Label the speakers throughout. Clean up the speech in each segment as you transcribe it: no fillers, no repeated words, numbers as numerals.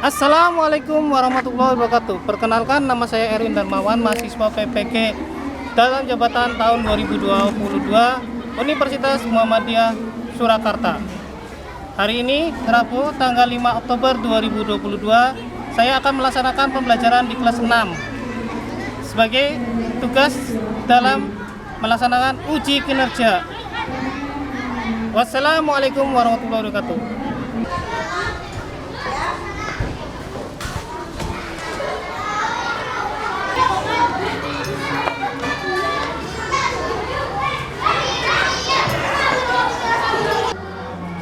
Speaker 1: Assalamualaikum warahmatullahi wabarakatuh. Perkenalkan, nama saya Erwin Darmawan, mahasiswa PPK dalam jabatan tahun 2022 Universitas Muhammadiyah Surakarta. Hari ini, Rabu, tanggal 5 Oktober 2022, saya akan melaksanakan pembelajaran di kelas 6 sebagai tugas dalam melaksanakan uji kinerja. Wassalamualaikum warahmatullahi wabarakatuh.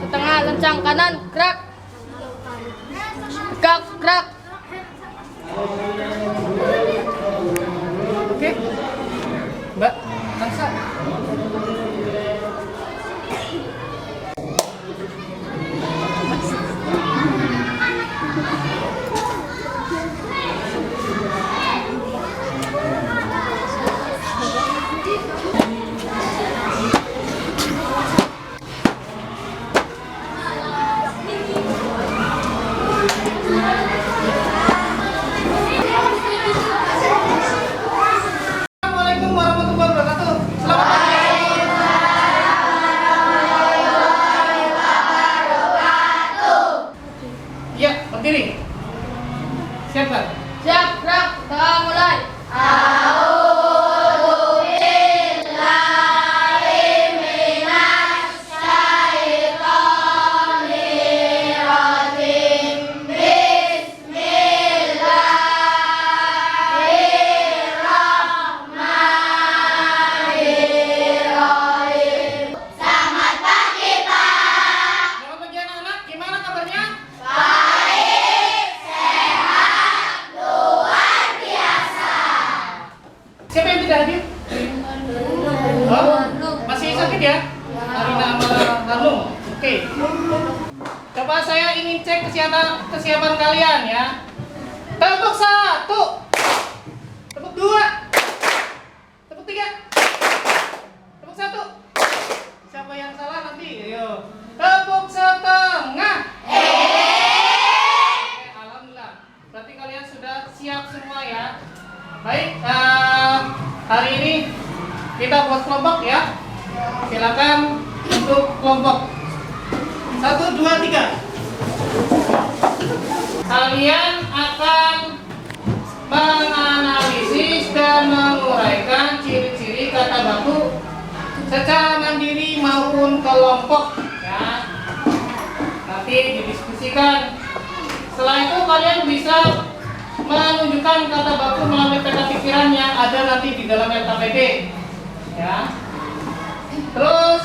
Speaker 2: Setengah lencang kanan, gerak. Gerak, gerak.
Speaker 1: Oke, Mbak Angsa. Assalamualaikum warahmatullahi wabarakatuh. Selamat pagi. Ya, berdiri. Siap, Pak?
Speaker 2: Siap, gerak. Kita mulai.
Speaker 1: Selamat pagi anak-anak. Gimana kabarnya? Siapa yang tidak hadir? Oh, masih sakit ya? Arina sama Hanum. Oke. Coba saya ingin cek kesiapan kalian ya. Tepuk 1. Tepuk 2. Tepuk 3. Tepuk 1. Siapa yang salah nanti? Ayo. Tepuk setengah. Oke, alhamdulillah. Berarti kalian sudah siap semua ya. Baik, hari ini kita buat kelompok ya. Silakan untuk kelompok 1, 2, 3. Kalian akan menganalisis dan menguraikan ciri-ciri kata baku secara mandiri maupun kelompok ya. Nanti didiskusikan. Setelah itu kalian bisa menunjukkan kata baku melalui peta pikiran yang ada nanti di dalam LKPD ya. Terus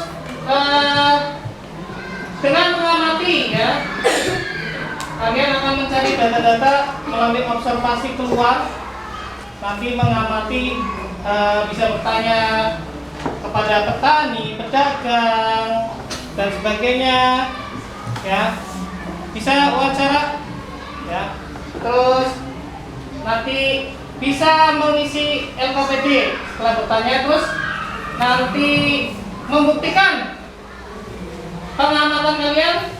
Speaker 1: dengan mengamati ya, kalian akan mencari data-data melalui observasi keluar. Nanti mengamati, bisa bertanya kepada petani, pedagang dan sebagainya ya. Bisa wawancara ya. Terus nanti bisa mengisi LKPD setelah bertanya, terus nanti membuktikan pengamatan kalian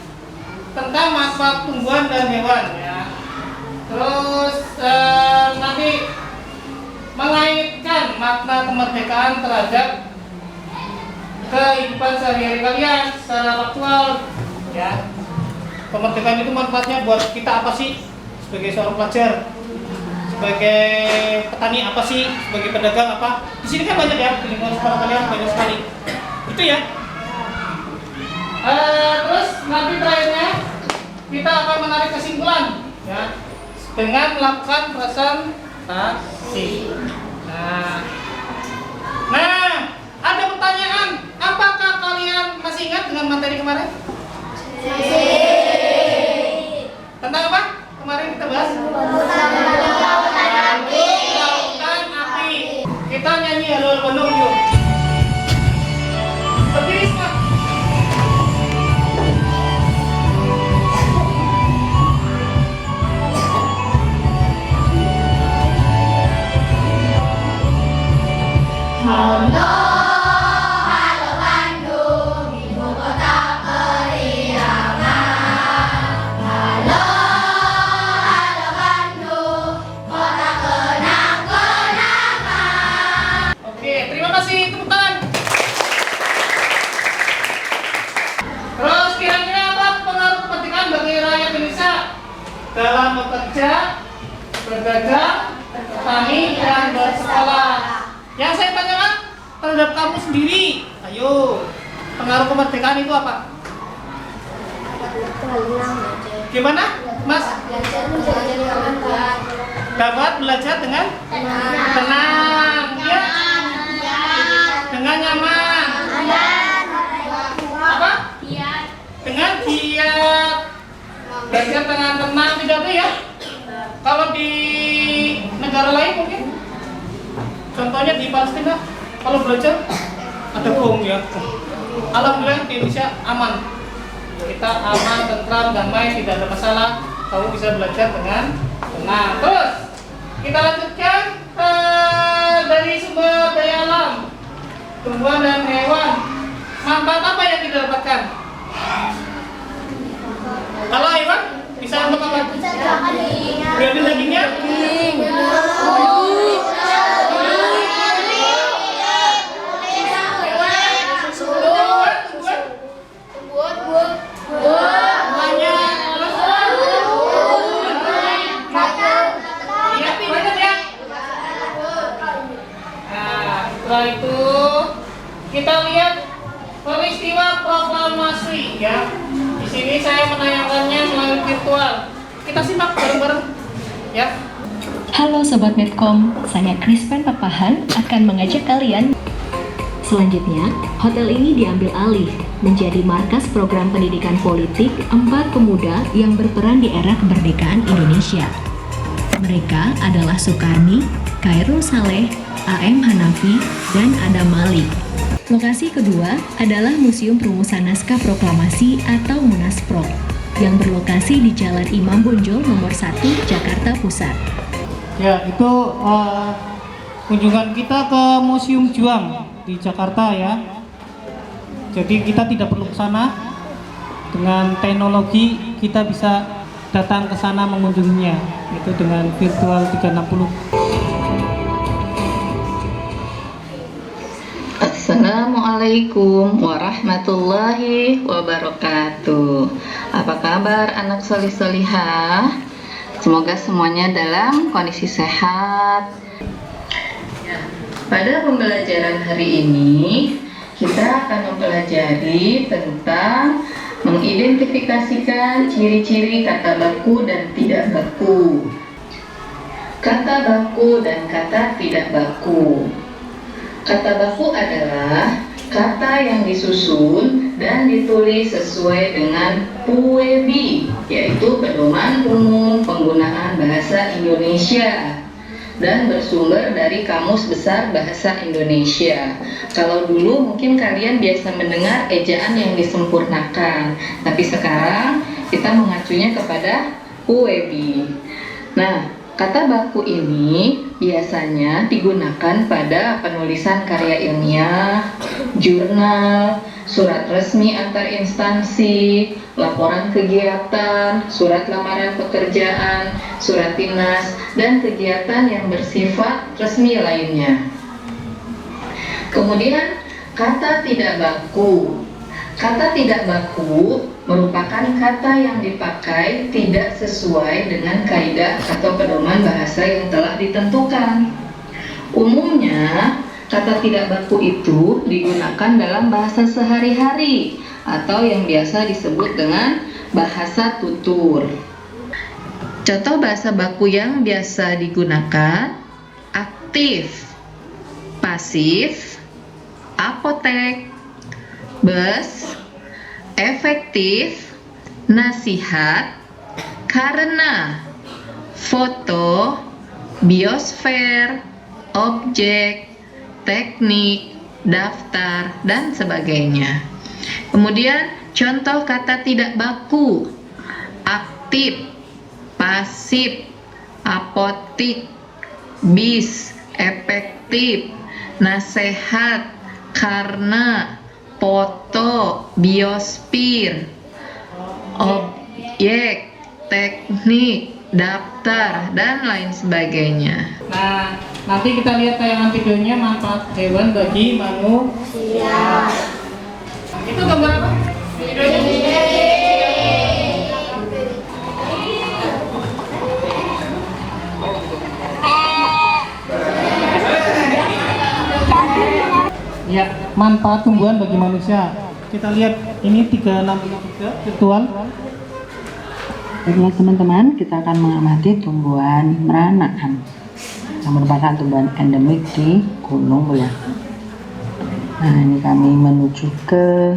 Speaker 1: tentang manfaat tumbuhan dan hewan ya. Terus nanti mengaitkan makna kemerdekaan terhadap kehidupan sehari-hari kalian secara faktual ya. Kemerdekaan itu manfaatnya buat kita apa sih? Sebagai seorang pelajar, sebagai petani apa sih, sebagai pedagang apa? Di sini kan banyak ya, di lingkungan sekolah kalian banyak sekali. Itu ya. Terus nanti terakhirnya kita akan menarik kesimpulan ya dengan melakukan presentasi. Nah, ada pertanyaan, apakah kalian masih ingat dengan materi kemarin? Tentang apa? Kemarin kita bahas lautan api. Kita nyanyi Halo Bandung yuk. Berdiri semua.
Speaker 3: Halo, halo Bandung, ibu kota periangan. Halo,
Speaker 1: dalam bekerja, berdagang, bertani, dan bersekolah. Yang saya tanyakan terhadap kamu sendiri. Ayo, pengaruh kemerdekaan itu apa? Gimana, Mas? Dapat belajar dengan tenang, ya, dengan nyaman, apa? Dengan giat, belajar dengan tenang, tidak ada ya? Kalau di negara lain mungkin, contohnya di Palestina, kalau belajar ada bom ya. Alhamdulillah di Indonesia aman, kita aman, tentram, damai, tidak ada masalah. Kamu bisa belajar dengan tenang. Terus kita lanjutkan dari sumber daya alam, tumbuhan dan hewan. Manfaat apa yang kita dapatkan? Kalau hewan bisa untuk apa? Diambil dagingnya? Setelah itu kita lihat peristiwa proklamasi ya. Di sini saya menayangkannya melalui virtual. Kita simak bareng-bareng ya.
Speaker 4: Halo Sobat Medcom, saya Krispen Papahan akan mengajak kalian. Selanjutnya, hotel ini diambil alih menjadi markas program pendidikan politik 4 pemuda yang berperan di era kemerdekaan Indonesia. Mereka adalah Soekarni, Khairul Saleh, A.M. Hanafi, dan Adam Malik. Lokasi kedua adalah Museum Perumusan Naskah Proklamasi atau Munaspro yang berlokasi di Jalan Imam Bonjol nomor 1, Jakarta Pusat.
Speaker 1: Ya, itu kunjungan kita ke Museum Juang di Jakarta ya. Jadi kita tidak perlu ke sana. Dengan teknologi kita bisa datang ke sana mengunjunginya. Itu dengan virtual 360.
Speaker 5: Assalamualaikum warahmatullahi wabarakatuh. Apa kabar anak solih-solihah? Semoga semuanya dalam kondisi sehat. Pada pembelajaran hari ini kita akan mempelajari tentang mengidentifikasikan ciri-ciri kata baku dan tidak baku. Kata baku dan kata tidak baku. Kata baku adalah kata yang disusun dan ditulis sesuai dengan PUEBI, yaitu pedoman umum penggunaan bahasa Indonesia, dan bersumber dari Kamus Besar Bahasa Indonesia. Kalau dulu mungkin kalian biasa mendengar ejaan yang disempurnakan, tapi sekarang kita mengacunya kepada PUEBI. Nah, kata baku ini biasanya digunakan pada penulisan karya ilmiah, jurnal, surat resmi antar instansi, laporan kegiatan, surat lamaran pekerjaan, surat dinas, dan kegiatan yang bersifat resmi lainnya. Kemudian, kata tidak baku. Kata tidak baku merupakan kata yang dipakai tidak sesuai dengan kaidah atau pedoman bahasa yang telah ditentukan. Umumnya, kata tidak baku itu digunakan dalam bahasa sehari-hari atau yang biasa disebut dengan bahasa tutur. Contoh bahasa baku yang biasa digunakan: aktif, pasif, apotek, bus, efektif, nasihat, karena, foto, biosfer, objek, teknik, daftar, dan sebagainya. Kemudian contoh kata tidak baku: aktif, pasif, apotik, bis, efektif, nasihat, karena, foto, biosfer, objek, teknik, daftar, dan lain sebagainya.
Speaker 1: Nah, nanti kita lihat tayangan videonya manfaat hewan bagi manusia. Itu gambar apa? Videonya. manfaat tumbuhan bagi manusia. Kita lihat ini 363 virtual.
Speaker 6: Baiklah teman-teman, kita akan mengamati tumbuhan meranakan yang merupakan tumbuhan endemik di Gunung Mulia. Nah, ini kami menuju ke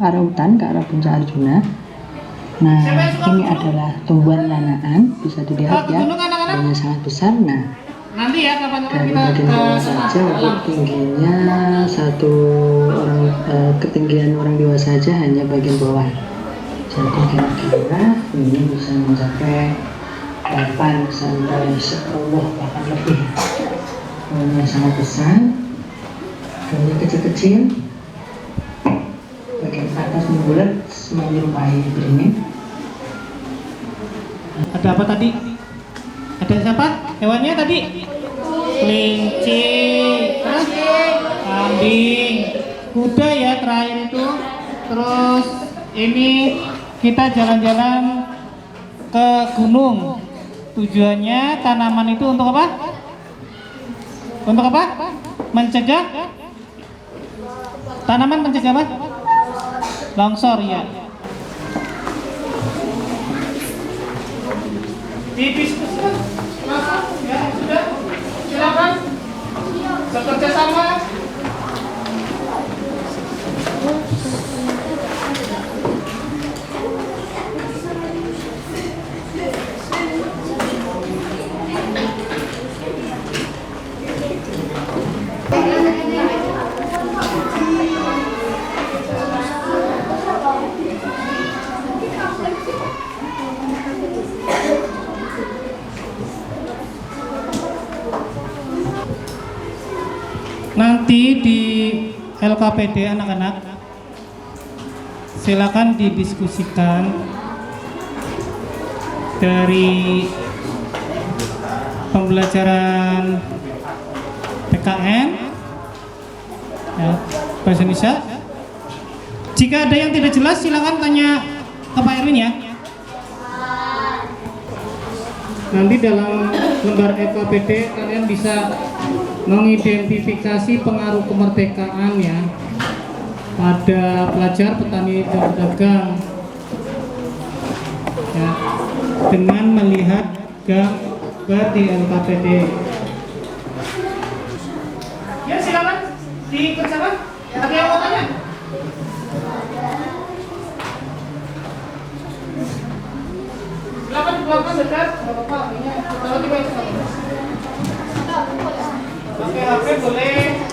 Speaker 6: arah hutan, ke arah Puncak Arjuna. Nah, ini adalah tumbuhan lanaan, bisa dilihat ya, daunnya sangat besar. Nah,
Speaker 1: Nanti ya kapan-kapan
Speaker 6: dari
Speaker 1: kita
Speaker 6: bagian bawah saja untuk tingginya ketinggian orang dewasa saja hanya bagian bawah. Jadi kira-kira ini bisa mencapai 8 sampai 10 bahkan lebih. Daunnya sangat besar, daunnya kecil-kecil, bagian atas membulat menyerupai beringin.
Speaker 1: Ada apa tadi? Ada siapa? Hewannya tadi? Kelinci, kambing, kuda ya terakhir itu. Terus ini kita jalan-jalan ke gunung. Tujuannya tanaman itu untuk apa? Untuk apa? Mencegah? Tanaman mencegah apa? Longsor ya. Didiskusikan langsung ya, sudah silakan bekerja sama. Nanti di LKPD anak-anak silakan didiskusikan dari pembelajaran PKN ya, bahasa Indonesia. Jika ada yang tidak jelas silakan tanya ke Pak Erwin ya. Nanti dalam lembar LKPD kalian bisa mengidentifikasi pengaruh kemerdekaan ya pada pelajar, petani, dan pedagang ya, dengan melihat gambar di LKPD. Ya silakan dikerjakan. Ada yang mau tanya? Silakan di belakang dekat. Nggak apa-apa. Ini kita lagi main sama. Pakai HP boleh.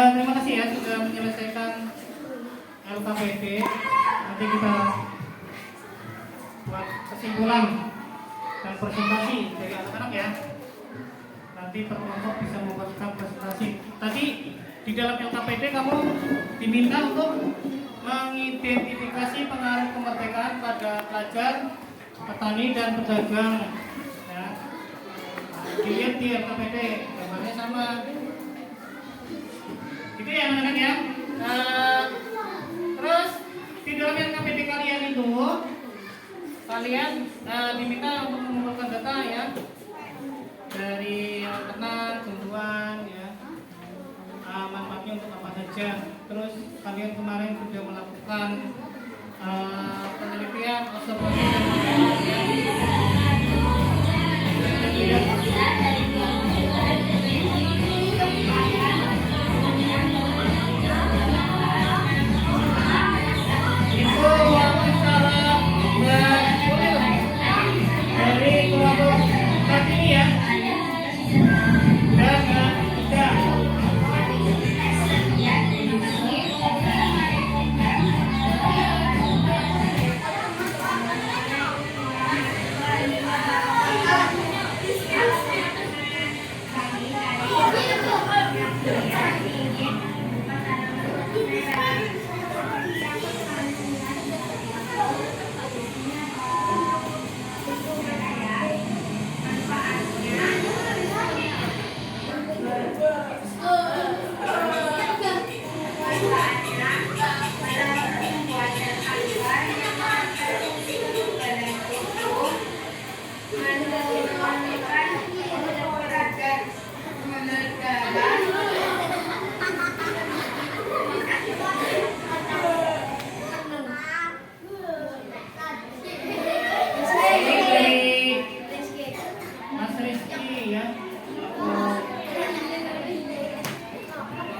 Speaker 1: Terima kasih ya sudah menyelesaikan LKPD. Nanti kita buat kesimpulan dan presentasi dari anak-anak ya. Nanti per kelompok bisa membuatkan presentasi. Tadi di dalam LKPD kamu diminta untuk mengidentifikasi pengaruh kemerdekaan pada pelajar, petani, dan pedagang. Ya. Dilihat di LKPD, gambarnya sama. Itu ya anak-anak ya. Terus di dalam LKPD kalian itu kalian diminta untuk mengumpulkan data ya dari ternak, tumbuhan ya, manfaatnya untuk apa saja. Terus kalian kemarin sudah melakukan penelitian, observasi dan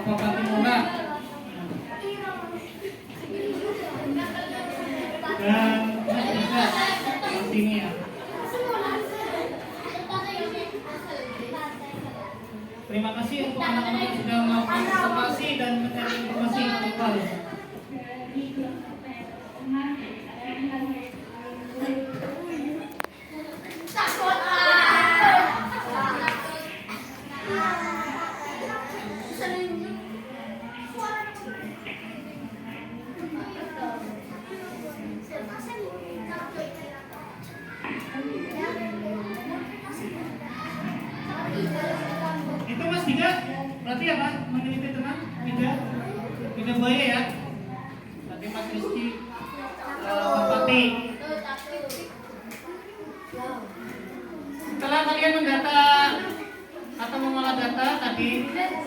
Speaker 1: apa Patimura. Dan juga sini ya. Terima kasih untuk anak-anak yang sudah melakukan observasi dan mencari informasi yang aktual. Itu Mas Tiga, berarti apa? Meneliti tentang Tiga buaya ya. Tadi Mas Rizky Bupati. Setelah kalian mendata atau mengolah data tadi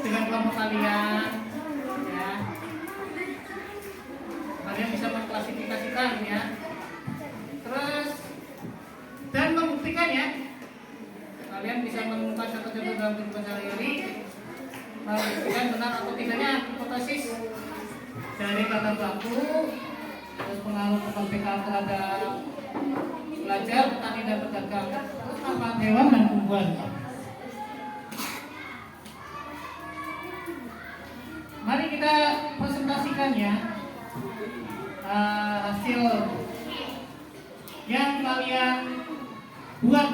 Speaker 1: dengan kelompok kalian, ya, kalian bisa mengklasifikasikan ya. Terus dan membuktikan ya. Kalian bisa menemukan contoh-contoh dalam kehidupan sehari-hari, membuktikan benar atau tidaknya hipotesis dari kata baku, terus pengaruh PPK terhadap belajar, petani dan pedagang, terus manfaat hewan dan tumbuhan. Mari kita presentasikan ya hasil yang kalian buat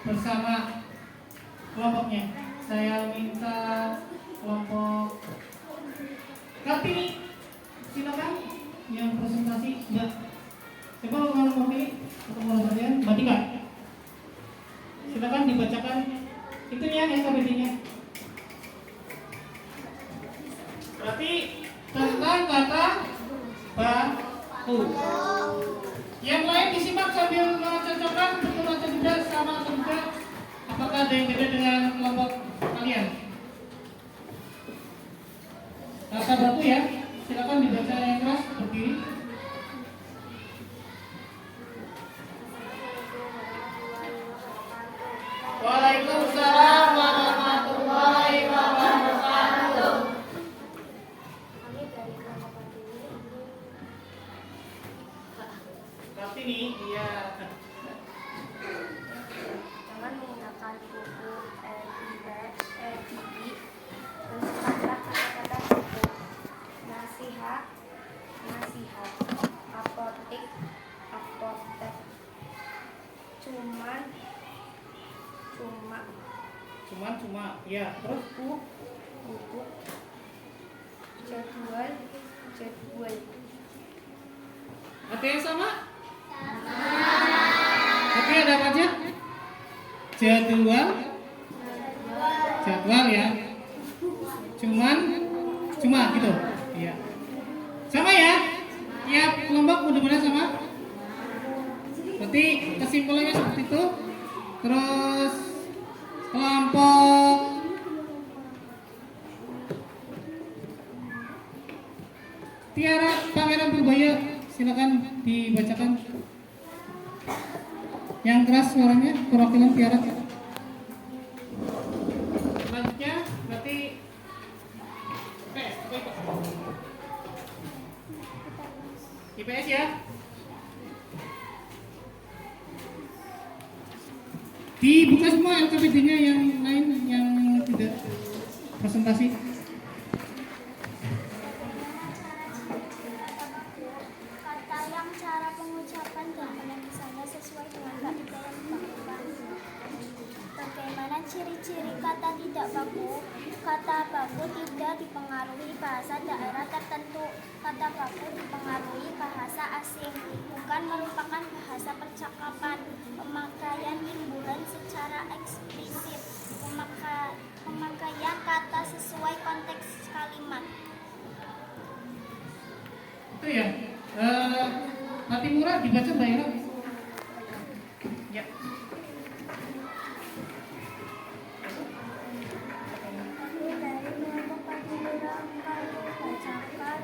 Speaker 1: bersama kelompoknya. Saya minta kelompok Kartini, silakan yang presentasi. Ya, coba ngomong ini untuk kalian. Mbak Tika, silakan dibacakan itunya SKPD-nya. Berarti tentang kata baku. Yang lain disimak sambil mencocokkan betul atau tidak, sama atau tidak. Apakah ada yang beda dengan kelompok kalian? Kata baku ya, silakan dibaca yang keras berdiri. Waalaikumsalam warahmatullahi wabarakatuh. Kartini, iya.
Speaker 3: Jangan menggunakan buku EDI. Bentuklah kata-kata buku. Nasihat, apotek,
Speaker 1: cuma, ya. Terus
Speaker 3: buku, jadwal.
Speaker 1: ada yang sama? Tapi ada apa aja? Jadwal ya. Cuma gitu. Iya. Sama ya? Tiap kelompok mudah-mudahan sama. Berarti kesimpulannya seperti itu. Terus kelompok Tiara Pangeran Purbaya, silakan dibacakan. Yang keras suaranya, perwakilan Tiara. Selanjutnya berarti IPS ya. Dibuka semua LKPD-nya, yang lain yang tidak presentasi.
Speaker 3: Kata yang cara pengucapan dan penulisannya sesuai dengan kaidah yang dilakukan. Bagaimana ciri-ciri kata tidak baku? Kata baku tidak dipengaruhi bahasa daerah tertentu. Kata baku dipengaruhi bahasa asing, bukan merupakan bahasa percakapan. Pemakaian hiburan secara eksplisit. Pemakaian kata sesuai konteks kalimat.
Speaker 1: Itu ya. Patimura dibaca Mbak Ira. Ya.
Speaker 3: Dari kelompok Patimura kami bacakan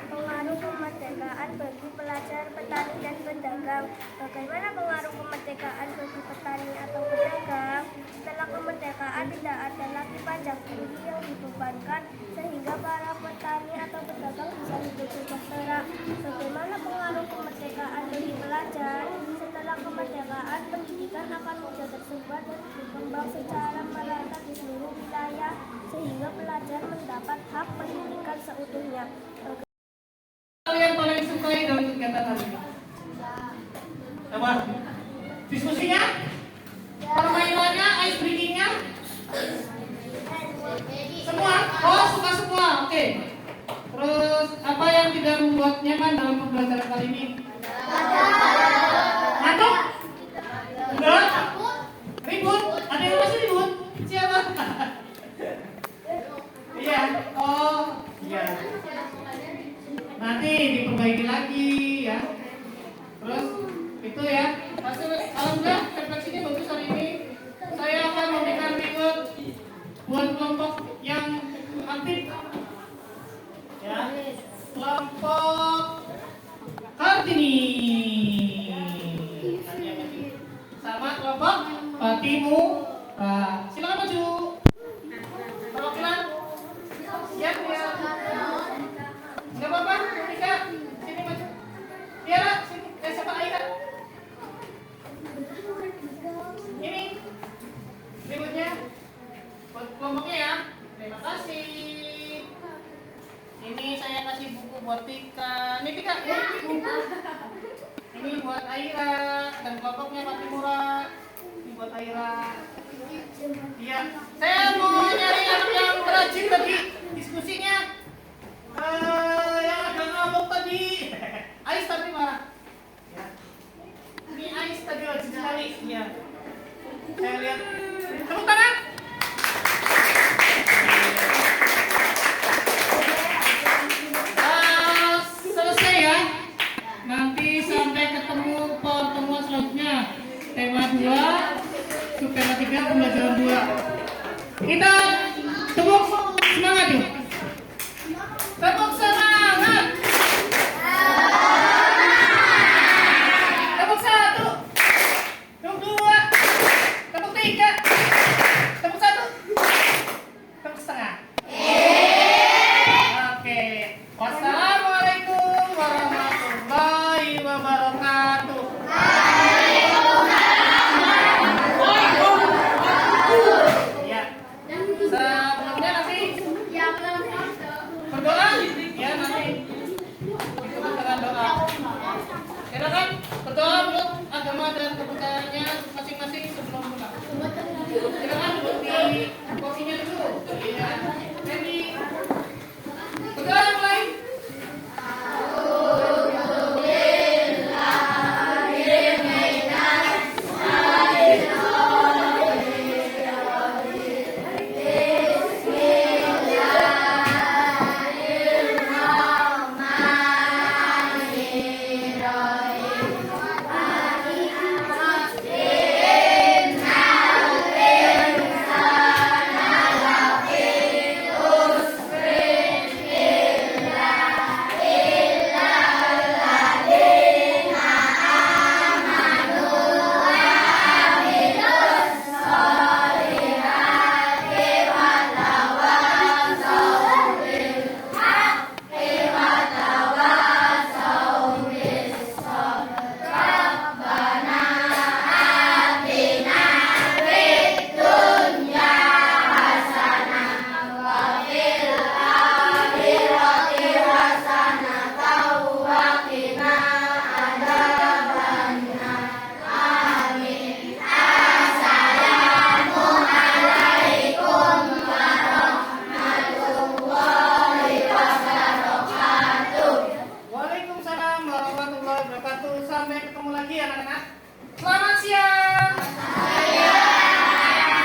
Speaker 3: pengaruh kemerdekaan bagi pelajar, petani, dan pedagang. Bagaimana pengaruh kemerdekaan bagi petani atau pedagang? Setelah kemerdekaan tidak ada lagi memiliki pajak tinggi yang dibebankan sehingga para petani atau pedagang bisa hidup sejahtera. Bagaimana pengaruh kemerdekaan bagi pelajar? Setelah kemerdekaan, pendidikan akan mudah tersebar dan berkembang secara merata di seluruh wilayah sehingga pelajar mendapat hak pendidikan seutuhnya.
Speaker 1: Kalian paling sukai dalam kegiatan hari ini? Apa? Diskusinya? Permainannya, ice breakingnya? Semua? Oh, suka semua. Oke. Terus apa yang tidak membuat nyaman dalam pembelajaran kali ini? Ngantuk? Enggak? Ribut? Ada yang masih ribut? Siapa? Iya. Oh, iya. Nanti diperbaiki lagi ya. Terus itu ya. Alhamdulillah refleksinya bagus hari ini. Saya akan memberikan reward buat kelompok yang aktif. Ya. Kelompok Kartini. Sama kelompok Patimu. Silakan maju. Perwakilan. Siap ya. Enggak apa-apa, Ika, sini maju. Tiara, sini. Siapa Aika? Ini berikutnya buat kelompoknya ya. Terima kasih. Ini saya kasih buku buat Tika. Ini Tika. Ini buat Aira dan kelompoknya Fatimura. Ini buat Aira. Iya. Saya mau nyari anak yang rajin bagi diskusinya. Yang agak ngambek tadi, Ais tapi marah. Ya. Ini Ais tadi rajin sekali. Ya. Saya lihat. Tepuk tangan. Selesai ya. Nanti sampai ketemu pertemuan selanjutnya. Tema 2, subtema 3, pembelajaran 2. Kita tepuk semangat yuk. Tepuk semangat. Tepuk 1. Tepuk 2. Tepuk 3. Tepuk 1. Tepuk setengah. Oke. Wassalamualaikum warahmatullahi wabarakatuh. Ya. Sebelumnya nanti berdoa ya, nanti ditutup dengan doa. Silakan berdoa menurut agama dan kepercayaannya masing-masing sebelum pulang. Silakan duduk di